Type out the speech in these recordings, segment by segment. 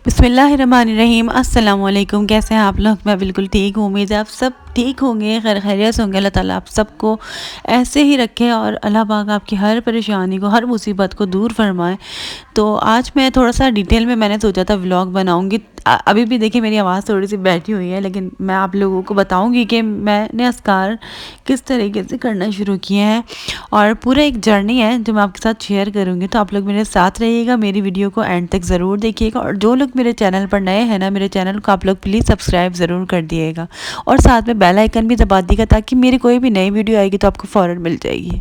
بسم اللہ الرحمن الرحیم۔ السلام علیکم، کیسے ہیں آپ لوگ؟ میں بالکل ٹھیک ہوں، امید ہے آپ سب ٹھیک ہوں گے، خیر خیریت ہوں گے۔ اللہ تعالیٰ آپ سب کو ایسے ہی رکھے اور اللہ پاک آپ کی ہر پریشانی کو، ہر مصیبت کو دور فرمائے۔ تو آج میں تھوڑا سا ڈیٹیل میں نے سوچا تھا ولاگ بناؤں گی۔ ابھی بھی دیکھیں میری آواز تھوڑی سی بیٹھی ہوئی ہے، لیکن میں آپ لوگوں کو بتاؤں گی کہ میں نے اذکار کس طریقے سے کرنا شروع کیے ہیں، اور پورا ایک جرنی ہے جو میں آپ کے ساتھ شیئر کروں گی۔ تو آپ لوگ میرے ساتھ رہیے گا، میری ویڈیو کو اینڈ تک ضرور دیکھیے گا، اور جو لوگ میرے چینل پر نئے ہیں نا، میرے چینل کو آپ لوگ پلیز سبسکرائب ضرور کر دیے گا، اور ساتھ میں بیل آئیکن بھی دبا دیے گا تاکہ میری کوئی بھی نئی ویڈیو آئے گی تو آپ کو فوراً مل جائے گی۔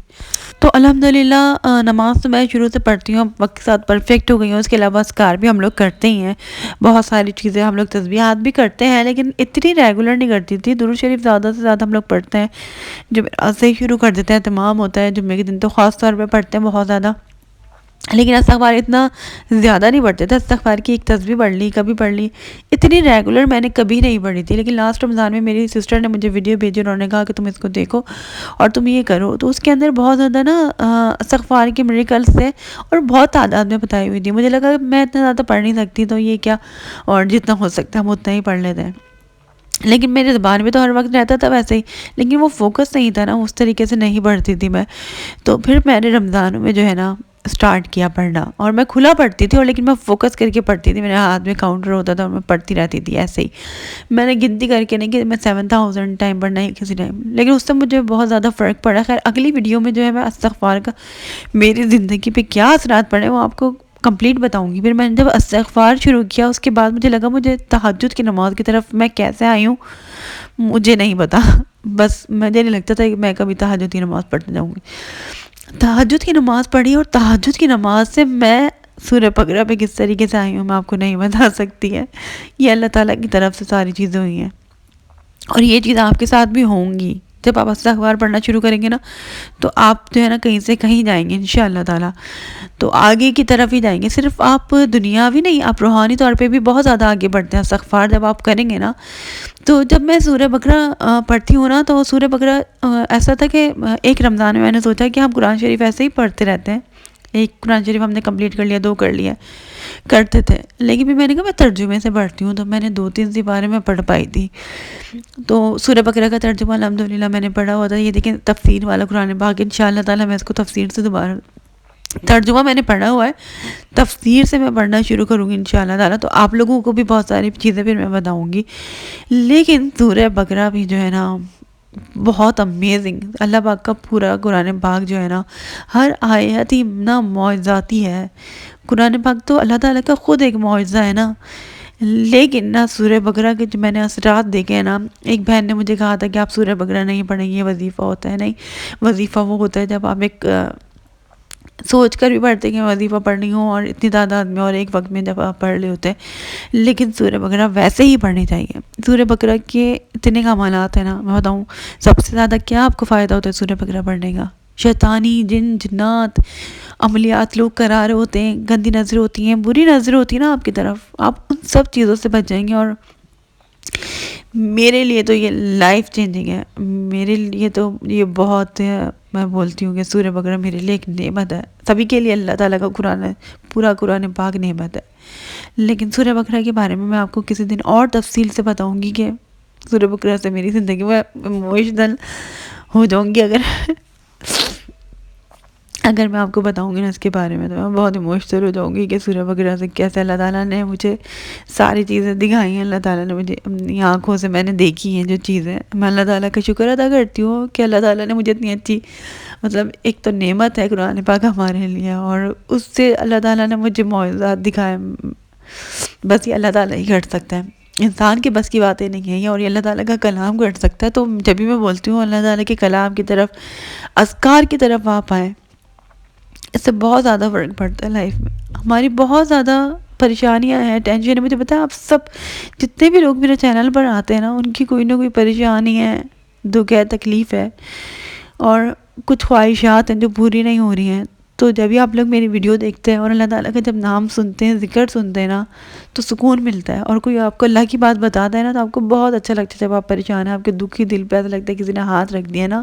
تو الحمدللہ نماز تو میں شروع سے پڑھتی ہوں، وقت کے ساتھ پرفیکٹ ہو گئی ہوں۔ اس کے علاوہ اذکار بھی ہم لوگ کرتے ہی ہیں، بہت ساری چیزیں ہم لوگ تسبیحات بھی کرتے ہیں، لیکن اتنی ریگولر نہیں کرتی تھی۔ درود شریف زیادہ سے زیادہ ہم لوگ پڑھتے ہیں، جب سے ہی شروع کر دیتے ہیں، تمام ہوتا ہے جمعے کے دن تو خاص طور پہ پڑھتے ہیں بہت زیادہ، لیکن استغفار اتنا زیادہ نہیں پڑھتے تھے۔ استغفار کی ایک تسبیح پڑھ لی، کبھی پڑھ لی، اتنی ریگولر میں نے کبھی نہیں پڑھی تھی۔ لیکن لاسٹ رمضان میں میری سسٹر نے مجھے ویڈیو بھیجی، انہوں نے کہا کہ تم اس کو دیکھو اور تم یہ کرو، تو اس کے اندر بہت زیادہ نا استغفار کے میریکلز تھے، اور بہت تعداد میں بتائی ہوئی تھی۔ مجھے لگا کہ میں اتنا زیادہ پڑھ نہیں سکتی، تو یہ کیا، اور جتنا ہو سکتا ہے ہم اتنا ہی پڑھ لیتے ہیں۔ لیکن میرے زبان میں تو ہر وقت رہتا تھا ویسے ہی، لیکن وہ فوکس نہیں تھا نا، اس طریقے سے نہیں پڑھتی تھی میں۔ تو پھر میں نے رمضان میں جو ہے نا سٹارٹ کیا پڑھنا، اور میں کھلا پڑھتی تھی، اور لیکن میں فوکس کر کے پڑھتی تھی، میرے ہاتھ میں کاؤنٹر ہوتا تھا اور میں پڑھتی رہتی تھی ایسے ہی۔ میں نے گنتی کر کے نہیں کہ میں 7000 ٹائم پڑھنا ہے کسی ٹائم، لیکن اس سے مجھے بہت زیادہ فرق پڑا۔ خیر اگلی ویڈیو میں جو ہے میں استغفار کا میری زندگی پہ کیا اثرات پڑے وہ آپ کو کمپلیٹ بتاؤں گی۔ پھر میں نے جب استغفار شروع کیا، اس کے بعد مجھے لگا مجھے تہجد کی نماز کی طرف میں کیسے آئی ہوں مجھے نہیں پتا، بس مجھے نہیں لگتا تھا کہ میں کبھی تہجد کی نماز پڑھنے جاؤں گی۔ تہجد کی نماز پڑھی، اور تہجد کی نماز سے میں سورہ بقرہ پہ کس طریقے سے آئی ہوں میں آپ کو نہیں بتا سکتی ہے۔ یہ اللہ تعالیٰ کی طرف سے ساری چیزیں ہوئی ہیں، اور یہ چیز آپ کے ساتھ بھی ہوں گی۔ جب آپ استغفار پڑھنا شروع کریں گے نا، تو آپ جو ہے نا کہیں سے کہیں جائیں گے انشاءاللہ تعالیٰ، تو آگے کی طرف ہی جائیں گے۔ صرف آپ دنیاوی نہیں، آپ روحانی طور پہ بھی بہت زیادہ آگے بڑھتے ہیں۔ استغفار جب آپ کریں گے نا، تو جب میں سورہ بقرہ پڑھتی ہوں نا، تو سورہ بقرہ ایسا تھا کہ ایک رمضان میں نے سوچا کہ ہم قرآن شریف ایسے ہی پڑھتے رہتے ہیں، ایک قرآن شریف ہم نے کمپلیٹ کر لیا، 2 کر لیا کرتے تھے، لیکن پھر میں نے کہا میں ترجمے سے پڑھتی ہوں، تو میں نے 2-3 سپارے میں پڑھ پائی تھی۔ تو سورہ بقرہ کا ترجمہ الحمدللہ میں نے پڑھا ہوا تھا۔ یہ دیکھیں تفسیر والا قرآن پاک، انشاءاللہ تعالیٰ میں اس کو تفسیر سے دوبارہ، ترجمہ میں نے پڑھا ہوا ہے، تفسیر سے میں پڑھنا شروع کروں گی انشاءاللہ تعالیٰ، تو آپ لوگوں کو بھی بہت ساری چیزیں پھر میں بتاؤں گی۔ لیکن سورہ بقرہ بھی جو ہے نا بہت امیزنگ، اللہ پاک کا پورا قرآن پاک جو ہے نا ہر آیت ہی نا معجزاتی ہے۔ قرآن پاک تو اللہ تعالیٰ کا خود ایک معجزہ ہے نا، لیکن نا سورہ بقرہ کے جو میں نے اثرات دیکھے ہیں نا، ایک بہن نے مجھے کہا تھا کہ آپ سورہ بقرہ نہیں پڑھیں، یہ وظیفہ ہوتا ہے۔ نہیں، وظیفہ وہ ہوتا ہے جب آپ ایک سوچ کر بھی پڑھتے ہیں کہ وظیفہ پڑھنی ہو، اور اتنی تعداد میں اور ایک وقت میں جب آپ پڑھ رہے ہوتے ہیں۔ لیکن سورہ بقرہ ویسے ہی پڑھنی چاہیے۔ سورہ بقرہ کے اتنے کمالات ہیں نا، میں بتاؤں سب سے زیادہ کیا آپ کو فائدہ ہوتا ہے سورہ بقرہ پڑھنے کا؟ شیطانی جن جنات عملیات لوگ کرا رہے ہوتے ہیں، گندی نظر ہوتی ہیں، بری نظر ہوتی ہے نا آپ کی طرف، آپ ان سب چیزوں سے بچ جائیں گے۔ اور میرے لیے تو یہ لائف چینجنگ ہے، میرے لیے تو یہ بہت میں بولتی ہوں کہ سورہ بقرہ میرے لیے ایک نعمت ہے۔ سبھی کے لیے اللہ تعالیٰ کا قرآن ہے، پورا قرآن پاک نعمت ہے، لیکن سورہ بقرہ کے بارے میں آپ کو کسی دن اور تفصیل سے بتاؤں گی کہ سورہ بقرہ سے میری زندگی میں ایموشنل ہو جاؤں گی اگر میں آپ کو بتاؤں گی نا اس کے بارے میں، تو میں بہت ایموشنل ہو جاؤں گی کہ سورہ بقرہ سے کیسے اللہ تعالیٰ نے مجھے ساری چیزیں دکھائی ہیں۔ اللہ تعالیٰ نے مجھے اپنی آنکھوں سے میں نے دیکھی ہیں جو چیزیں، میں اللہ تعالیٰ کا شکر ادا کرتی ہوں کہ اللہ تعالیٰ نے مجھے اتنی اچھی، مطلب ایک تو نعمت ہے قرآن پاک ہمارے لیے، اور اس سے اللہ تعالیٰ نے مجھے معجزات دکھائے۔ بس یہ اللہ تعالیٰ ہی کر سکتا ہے، انسان کے بس کی باتیں نہیں ہیں یہ، اور یہ اللہ تعالیٰ کا کلام کر سکتا ہے۔ تو جب بھی میں بولتی ہوں اللہ تعالیٰ کے کلام کی طرف، اذکار کی طرف آپ آئیں، اس سے بہت زیادہ فرق پڑتا ہے لائف میں۔ ہماری بہت زیادہ پریشانیاں ہیں، ٹینشن ہے، مجھے پتا ہے آپ سب جتنے بھی لوگ میرے چینل پر آتے ہیں نا، ان کی کوئی نہ کوئی پریشانی ہے، دکھ ہے، تکلیف ہے، اور کچھ خواہشات ہیں جو پوری نہیں ہو رہی ہیں۔ تو جب بھی آپ لوگ میری ویڈیو دیکھتے ہیں اور اللہ تعالیٰ کا جب نام سنتے ہیں، ذکر سنتے ہیں نا، تو سکون ملتا ہے، اور کوئی آپ کو اللہ کی بات بتاتا ہے نا، تو آپ کو بہت اچھا لگتا ہے۔ جب آپ پریشان ہیں، آپ کے دکھی دل پہ ایسا لگتا ہے کسی نے ہاتھ رکھ دیا نا،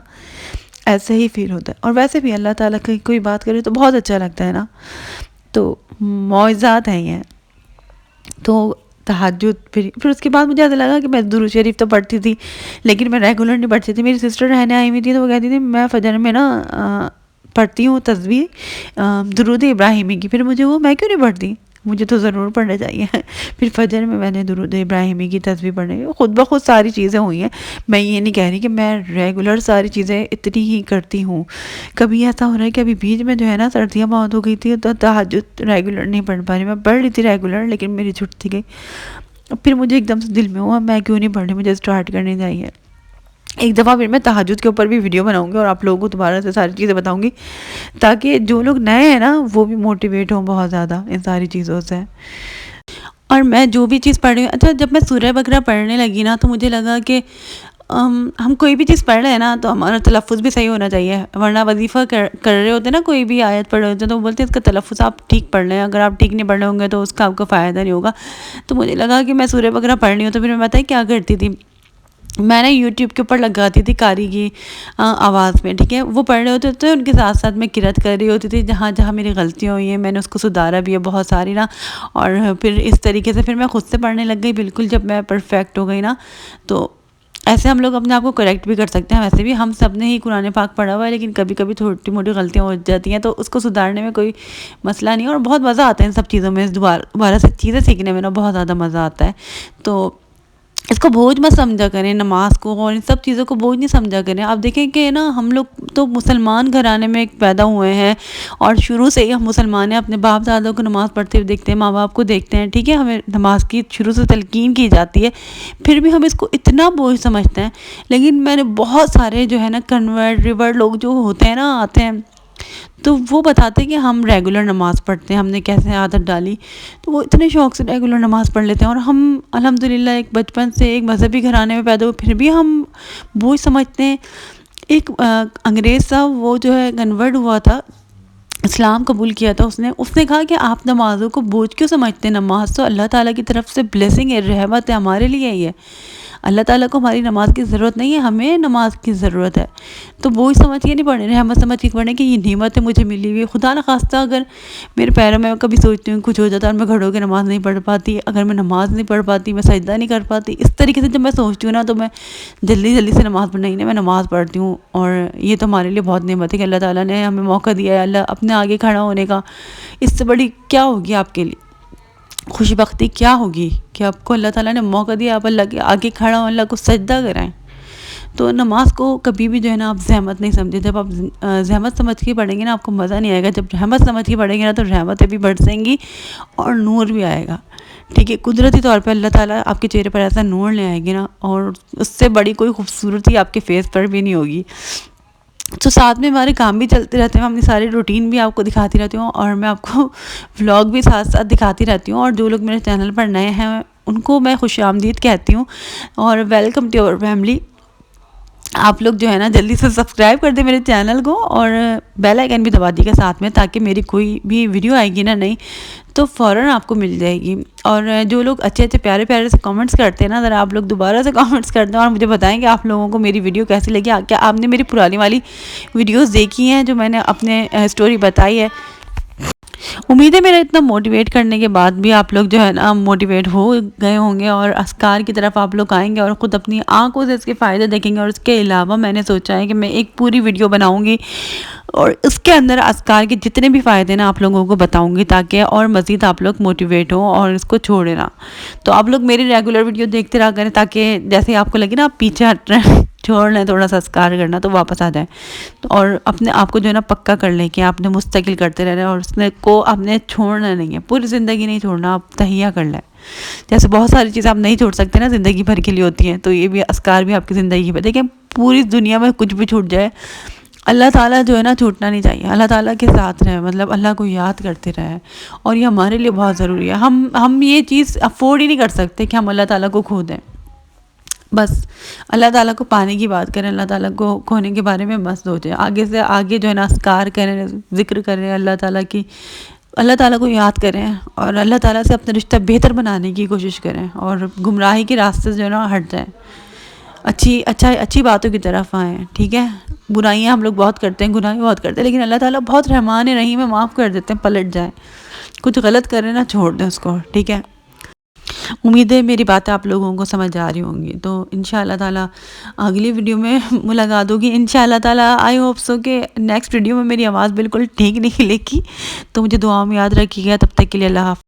ایسے ہی فیل ہوتا ہے۔ اور ویسے بھی اللہ تعالیٰ کی کوئی بات کرے تو بہت اچھا لگتا ہے نا، تو معجزات ہیں یہ۔ تو تہجد پھر اس کے بعد مجھے ایسا لگا کہ میں درود شریف تو پڑھتی تھی لیکن میں ریگولر نہیں پڑھتی تھی. میری سسٹر رہنے آئی ہوئی تھی تو وہ کہتی تھی میں فجر میں نا پڑھتی ہوں تسبیح درود ابراہیمی کی. پھر مجھے وہ میں کیوں نہیں پڑھتی, مجھے تو ضرور پڑھنا چاہیے. پھر فجر میں نے درود ابراہیمی کی تسبیح پڑھنے, خود بخود ساری چیزیں ہوئی ہیں. میں یہ نہیں کہہ رہی کہ میں ریگولر ساری چیزیں اتنی ہی کرتی ہوں. کبھی ایسا ہو رہا ہے کہ ابھی بیچ میں جو ہے نا سردیاں بہت ہو گئی تھی تو تہجد ریگولر نہیں پڑھ پا رہی. میں پڑھ رہی تھی ریگولر لیکن میری چھٹتی گئی. پھر مجھے ایک دم سے دل میں ہوا میں کیوں نہیں پڑھ رہی, مجھے اسٹارٹ کرنی چاہیے. ایک دفعہ پھر میں تہجد کے اوپر بھی ویڈیو بناؤں گی اور آپ لوگوں کو دوبارہ سے ساری چیزیں بتاؤں گی تاکہ جو لوگ نئے ہیں نا وہ بھی موٹیویٹ ہوں بہت زیادہ ان ساری چیزوں سے. اور میں جو بھی چیز پڑھ رہی ہوں, اچھا جب میں سورہ بقرہ پڑھنے لگی نا تو مجھے لگا کہ ہم کوئی بھی چیز پڑھ رہے ہیں نا تو ہمارا تلفظ بھی صحیح ہونا چاہیے. ورنہ وظیفہ کر رہے ہوتے ہیں نا, کوئی بھی آیت پڑھ رہے ہوتے ہیں تو وہ بولتے ہیں اس کا تلفظ آپ ٹھیک پڑھ لیں, اگر آپ ٹھیک نہیں پڑھ رہے ہوں گے تو اس کا آپ کو فائدہ نہیں ہوگا. تو مجھے لگا کہ میں سورہ بقرہ پڑھ رہی ہوں تو پھر میں بتائی کیا کرتی تھی, میں نے یوٹیوب کے اوپر لگاتی تھی قاری کی آواز میں, ٹھیک ہے, وہ پڑھ رہے ہوتے تھے ان کے ساتھ ساتھ میں قرأت کر رہی ہوتی تھی. جہاں جہاں میری غلطیاں ہوئی ہیں میں نے اس کو سدھارا بھی ہے بہت ساری نا. اور پھر اس طریقے سے پھر میں خود سے پڑھنے لگ گئی بالکل. جب میں پرفیکٹ ہو گئی نا تو ایسے ہم لوگ اپنے آپ کو کریکٹ بھی کر سکتے ہیں. ویسے بھی ہم سب نے ہی قرآن پاک پڑھا ہوا ہے لیکن کبھی کبھی چھوٹی موٹی غلطیاں ہو جاتی ہیں تو اس کو سدھارنے میں کوئی مسئلہ نہیں ہے. اور بہت مزہ آتا ہے ان سب چیزوں میں, دوبارہ سے چیزیں سیکھنے میں نا بہت زیادہ مزہ آتا ہے. تو اس کو بوجھ مت سمجھا کریں, نماز کو اور ان سب چیزوں کو بوجھ نہیں سمجھا کریں. آپ دیکھیں کہ نا ہم لوگ تو مسلمان گھرانے میں پیدا ہوئے ہیں اور شروع سے ہی ہم مسلمان ہیں. اپنے باپ دادوں کو نماز پڑھتے ہوئے دیکھتے ہیں, ماں باپ کو دیکھتے ہیں, ٹھیک ہے, ہمیں نماز کی شروع سے تلقین کی جاتی ہے. پھر بھی ہم اس کو اتنا بوجھ سمجھتے ہیں. لیکن میں نے بہت سارے جو ہے نا کنورٹ ریورٹ لوگ جو ہوتے ہیں نا آتے ہیں تو وہ بتاتے ہیں کہ ہم ریگولر نماز پڑھتے ہیں, ہم نے کیسے عادت ڈالی. تو وہ اتنے شوق سے ریگولر نماز پڑھ لیتے ہیں. اور ہم الحمدللہ ایک بچپن سے ایک مذہبی گھرانے میں پیدا ہوئے پھر بھی ہم بوجھ سمجھتے ہیں. ایک انگریز صاحب وہ جو ہے کنورٹ ہوا تھا, اسلام قبول کیا تھا, اس نے کہا کہ آپ نمازوں کو بوجھ کیوں سمجھتے ہیں, نماز تو اللہ تعالیٰ کی طرف سے بلیسنگ ہے, رحمت ہے ہمارے لیے. یہ اللہ تعالیٰ کو ہماری نماز کی ضرورت نہیں ہے, ہمیں نماز کی ضرورت ہے. تو بوجھ سمجھ کے نہیں پڑھنے, رحمت سمجھ کے پڑھنے کہ یہ نعمت ہے مجھے ملی ہوئی. خدا نخواستہ اگر میرے پیروں میں کبھی سوچتی ہوں کچھ ہو جاتا ہے اور میں کھڑے ہو کے نماز نہیں پڑھ پاتی, اگر میں نماز نہیں پڑھ پاتی, میں سجدہ نہیں کر پاتی, اس طریقے سے جب میں سوچتی ہوں نا تو میں جلدی جلدی سے نماز پڑھنا ہی نہیں, میں نماز پڑھتی ہوں. اور یہ تو ہمارے لیے بہت نعمت ہے کہ اللہ تعالیٰ نے ہمیں موقع دیا ہے اللہ اپنے آگے کھڑا ہونے کا. اس سے بڑی کیا ہوگی آپ کے لیے خوش بختی, کیا ہوگی کہ آپ کو اللہ تعالیٰ نے موقع دیا, آپ اللہ کے آگے کھڑا ہوں, اللہ کو سجدہ کرائیں. تو نماز کو کبھی بھی جو ہے نا آپ زحمت نہیں سمجھے. جب آپ زحمت سمجھ کے پڑھیں گے نا آپ کو مزہ نہیں آئے گا. جب رحمت سمجھ کے پڑھیں گے نا تو رحمتیں بھی برسیں گی اور نور بھی آئے گا, ٹھیک ہے. قدرتی طور پہ اللہ تعالیٰ آپ کے چہرے پر ایسا نور لے آئے گی نا, اور اس سے بڑی کوئی خوبصورتی آپ کے فیس پر بھی نہیں ہوگی. تو ساتھ میں ہمارے کام بھی چلتے رہتے ہیں, ہم اپنی ساری روٹین بھی آپ کو دکھاتی رہتی ہوں اور میں آپ کو ولاگ بھی ساتھ ساتھ دکھاتی رہتی ہوں. اور جو لوگ میرے چینل پر نئے ہیں ان کو میں خوش آمدید کہتی ہوں اور ویلکم ٹو اور فیملی. آپ لوگ جو ہے نا جلدی سے سبسکرائب کر دیں میرے چینل کو اور بیل آئیکن بھی دبا دیجیے گا ساتھ میں, تاکہ میری کوئی بھی ویڈیو آئے گی نا نئی تو فوراً آپ کو مل جائے گی. اور جو لوگ اچھے اچھے پیارے پیارے سے کامنٹس کرتے ہیں نا, ذرا آپ لوگ دوبارہ سے کامنٹس کر دیں اور مجھے بتائیں کہ آپ لوگوں کو میری ویڈیو کیسی لگی. کیا آپ نے میری پرانی والی ویڈیوز دیکھی ہیں جو میں نے اپنے اسٹوری بتائی ہے. امید ہے میرا اتنا موٹیویٹ کرنے کے بعد بھی آپ لوگ جو ہے نا موٹیویٹ ہو گئے ہوں گے اور اذکار کی طرف آپ لوگ آئیں گے اور خود اپنی آنکھوں سے اس کے فائدے دیکھیں گے. اور اس کے علاوہ میں نے سوچا ہے کہ میں ایک پوری ویڈیو بناؤں گی اور اس کے اندر اذکار کے جتنے بھی فائدے نا آپ لوگوں کو بتاؤں گی, تاکہ اور مزید آپ لوگ موٹیویٹ ہوں اور اس کو چھوڑیں نا. تو آپ لوگ میری ریگولر ویڈیو دیکھتے رہا کریں تاکہ جیسے آپ کو لگے نا آپ پیچھے ہٹ رہے ہیں, چھوڑ لیں تھوڑا سا اذکار کرنا تو واپس آ جائیں. اور اپنے آپ کو جو ہے نا پکا کر لیں کہ آپ نے مستقل کرتے رہنا ہے اور اس کو آپ نے چھوڑنا نہیں ہے, پوری زندگی نہیں چھوڑنا, آپ تہیہ کر لیں. جیسے بہت ساری چیزیں آپ نہیں چھوڑ سکتے نا زندگی بھر کے لیے ہوتی ہیں, تو یہ بھی اذکار بھی آپ کی زندگی پہ. دیکھیں پوری دنیا میں کچھ بھی چھوٹ جائے, اللہ تعالیٰ جو ہے نا چھوٹنا نہیں چاہیے, اللہ تعالیٰ کے ساتھ رہے, مطلب اللہ کو یاد کرتے رہے. اور یہ ہمارے لیے بہت ضروری ہے. ہم یہ چیز افورڈ ہی نہیں کر سکتے کہ ہم اللہ تعالیٰ کو کھو دیں. بس اللہ تعالیٰ کو پانے کی بات کریں, اللہ تعالیٰ کو کھونے کے بارے میں مت سوچیں. آگے سے آگے جو ہے نا اذکار کریں, ذکر کریں اللہ تعالیٰ کی, اللہ تعالیٰ کو یاد کریں اور اللہ تعالیٰ سے اپنا رشتہ بہتر بنانے کی کوشش کریں اور گمراہی کے راستے سے جو ہے نا ہٹ جائیں, اچھی باتوں کی طرف آئیں, ٹھیک ہے. برائیاں ہم لوگ بہت کرتے ہیں, گناہ بہت کرتے ہیں, لیکن اللہ تعالیٰ بہت رحمان رحیم ہے, معاف کر دیتے ہیں, پلٹ جائیں. کچھ غلط کریں نا چھوڑ دیں اس کو, ٹھیک ہے. امید ہے میری باتیں آپ لوگوں کو سمجھ آ رہی ہوں گی۔ تو انشاءاللہ تعالیٰ اگلی ویڈیو میں ملاقات ہوگی انشاءاللہ تعالیٰ۔ آئی ہوپ سو کہ نیکسٹ ویڈیو میں میری آواز بالکل ٹھیک نکلے گی، تو مجھے دعاؤں میں یاد رکھیے گا۔ تب تک کے لیے اللہ حافظ۔